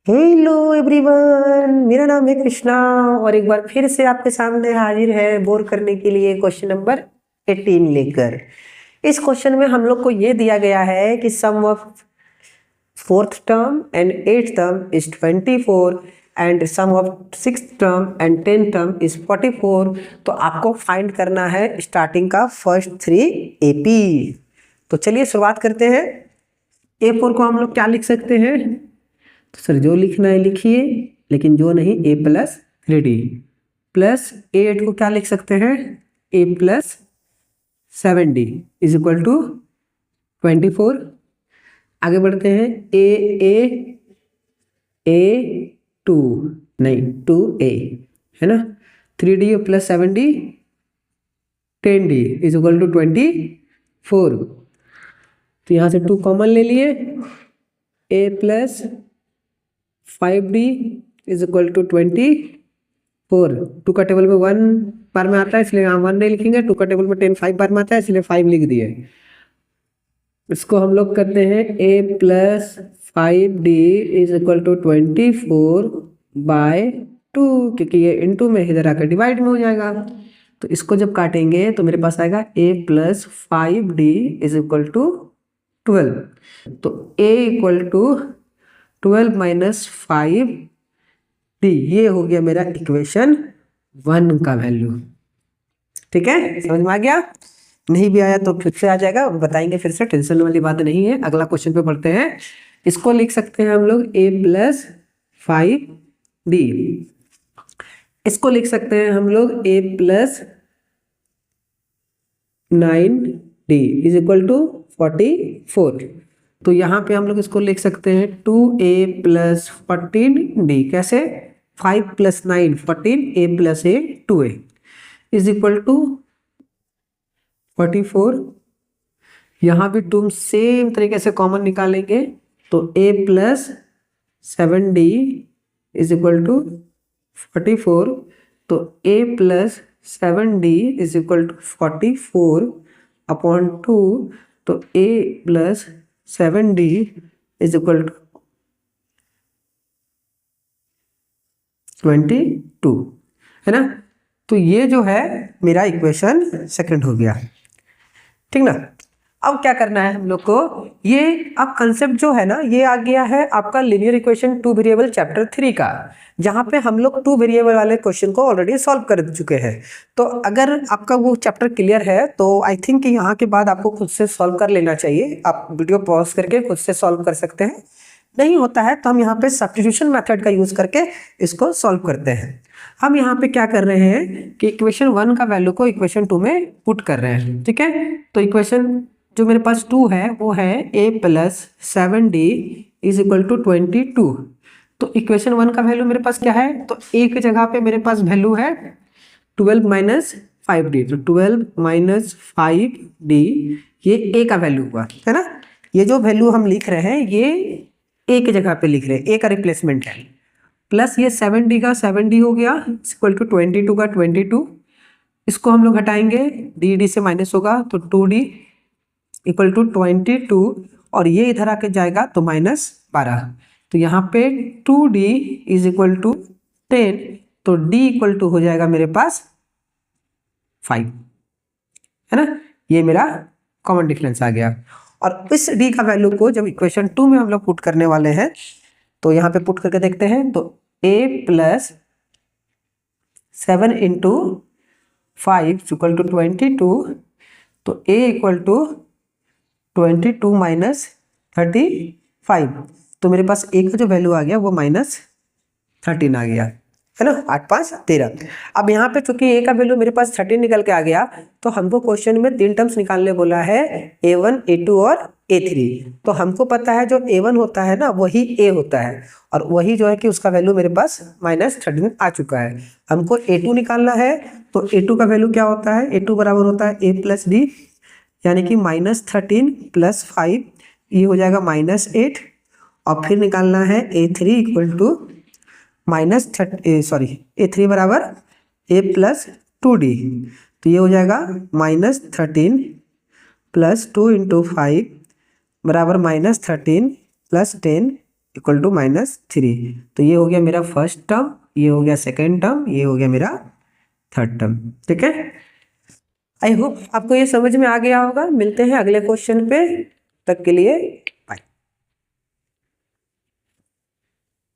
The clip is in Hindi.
हेलो एवरीवन, मेरा नाम है कृष्णा और एक बार फिर से आपके सामने हाजिर है बोर करने के लिए क्वेश्चन नंबर 18 लेकर। इस क्वेश्चन में हम लोग को ये दिया गया है कि sum of fourth term and eighth term is 24 and sum of sixth term and 10th term is 44। तो आपको फाइंड करना है स्टार्टिंग का फर्स्ट 3 AP। तो चलिए शुरुआत करते हैं। A4 को हम लोग क्या लिख सकते हैं? तो सर जो लिखना है लिखिए, लेकिन जो नहीं A plus 3D plus A8 को क्या लिख सकते हैं? A plus 7D is equal to 24। आगे बढ़ते हैं A2 नहीं 2A है ना, 3D plus 7D 10D is equal to 24। तो यहाँ से 2 कॉमन ले लिए, A plus 5D is equal to 24। 2 का टेबल में 1 बार में आता है इसलिए यहाँ 1 नहीं लिखेंगे। 2 का टेबल में 10 5 बार में आता है इसलिए 5 लिख दिए। इसको हम लोग करते हैं A plus 5D is equal to 24 by 2, क्योंकि ये इनटू में इधर आकर डिवाइड में हो जाएगा। तो इसको जब काटेंगे तो मेरे पास आएगा A plus 5D is equal to 12। तो A equal to 12 minus 5D, ये हो गया मेरा इक्वेशन 1 का वैल्यू। ठीक है, समझ में आ गया? नहीं भी आया तो फिर से आ जाएगा, बताएंगे फिर से, टेंशन वाली बात नहीं है। अगला क्वेश्चन पे पढ़ते हैं। इसको लिख सकते हैं हम लोग A प्लस 5D। इसको लिख सकते हैं हम लोग A plus 9D is equal to 44। तो यहाँ पे हम लोग इसको लिख सकते हैं 2A प्लस 14D। कैसे? 5 plus 9 14, A plus A 2A is equal to 44। यहाँ भी तुम सेम तरीके से कॉमन निकालेंगे तो A plus 7D is equal to 44। तो A plus 7D is equal to 44 upon 2। तो A plus 7D is equal to 22 है ना। तो ये जो है मेरा इक्वेशन सेकंड हो गया, ठीक ना। अब क्या करना है हम लोग को, ये अब कंसेप्ट जो है ना ये आ गया है आपका लीनियर इक्वेशन 2 वेरिएबल चैप्टर 3 का, जहाँ पे हम लोग 2 वेरिएबल वाले क्वेश्चन को ऑलरेडी सॉल्व कर चुके हैं। तो अगर आपका वो चैप्टर क्लियर है तो आई थिंक यहाँ के बाद आपको खुद से सॉल्व कर लेना चाहिए। आप वीडियो पॉज करके खुद से सॉल्व कर सकते हैं। नहीं होता है तो हम यहाँ पे सब्स्टिट्यूशन मेथड का यूज करके इसको सॉल्व करते हैं। हम यहाँ पे क्या कर रहे हैं कि इक्वेशन 1 का वैल्यू को इक्वेशन 2 में पुट कर रहे हैं, ठीक है। तो इक्वेशन जो मेरे पास 2 है वो है A plus 7D is equal to 22। तो इक्वेशन 1 का वैल्यू मेरे पास क्या है, तो A की जगह पे मेरे पास वैल्यू है 12 माइनस 5D। तो 12 माइनस 5D ये A का वैल्यू हुआ, है ना। ये जो वैल्यू हम लिख रहे हैं ये A की जगह पे लिख रहे हैं, A का रिप्लेसमेंट है। प्लस ये 7D का 7D हो गया इक्वल टू 22 का 22। इसको हम लोग हटाएंगे, D से माइनस होगा तो 2D इक्वल टू 22 और ये इधर आके जाएगा तो माइनस 12। तो यहाँ पे 2D इज इक्वल टू 10, तो D इक्वल टू हो जाएगा मेरे पास 5, है ना। ये मेरा कॉमन डिफरेंस आ गया। और इस D का वैल्यू को जब इक्वेशन 2 में हम लोग पुट करने वाले हैं तो यहाँ पे पुट करके देखते हैं। तो A plus 7 into 5 equal to 22। तो A इक्वल टू 22 माइनस 35। तो मेरे पास A का जो वैल्यू आ गया वो माइनस 13 आ गया, है ना। 8 5 13। अब यहाँ पे चूंकि A का वैल्यू मेरे पास 13 निकल के आ गया तो हमको क्वेश्चन में 3 टर्म्स निकालने बोला है, A1 A2 और A3। तो हमको पता है जो A1 होता है ना वही A होता है, और वही जो है कि उसका वैल्यू मेरे पास माइनस 13 आ चुका है। हमको A2 निकालना है, तो A2 का वैल्यू क्या होता है, A2 बराबर होता है A प्लस D, यानी कि माइनस 13 प्लस 5 ये हो जाएगा माइनस 8। और फिर निकालना है A3 equal to minus A3 बराबर A प्लस 2D। तो ये हो जाएगा माइनस 13 प्लस 2 इंटू 5 बराबर माइनस 13 प्लस 10 इक्वल टू -3। तो ये हो गया मेरा फर्स्ट टर्म, ये हो गया सेकेंड टर्म, ये हो गया मेरा थर्ड टर्म। ठीक है, आई होप आपको ये समझ में आ गया होगा। मिलते हैं अगले क्वेश्चन पे, तक के लिए